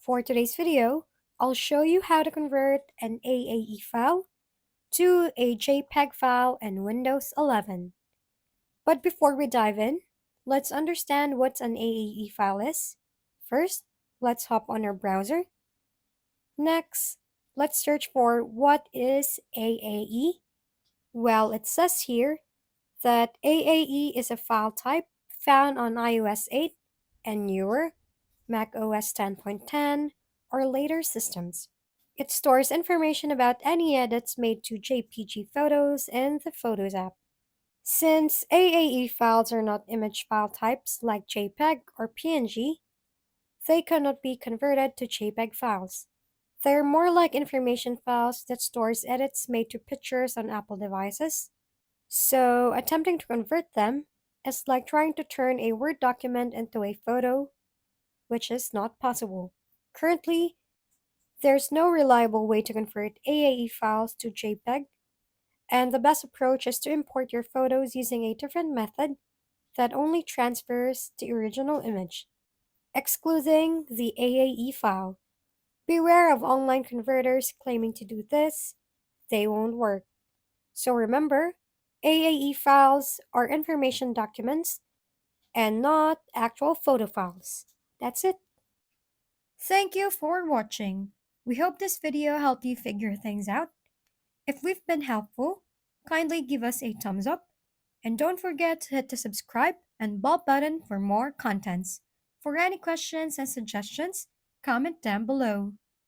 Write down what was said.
For today's video, I'll show you how to convert an AAE file to a JPG file in Windows 11. But before we dive in, let's understand what an AAE file is. First, let's hop on our browser. Next, let's search for what is AAE. Well, it says here that AAE is a file type found on iOS 8 and newer, Mac OS 10.10, or later systems. It stores information about any edits made to JPG photos in the Photos app. Since AAE files are not image file types like JPEG or PNG, they cannot be converted to JPEG files. They're more like information files that stores edits made to pictures on Apple devices. So, attempting to convert them is like trying to turn a Word document into a photo, which is not possible. Currently, there's no reliable way to convert AAE files to JPEG, and the best approach is to import your photos using a different method that only transfers the original image, excluding the AAE file. Beware of online converters claiming to do this, they won't work. So remember, AAE files are information documents and not actual photo files. That's it. Thank you for watching. We hope this video helped you figure things out. If we've been helpful, kindly give us a thumbs up and don't forget to hit the subscribe and bell button for more contents. For any questions and suggestions, comment down below.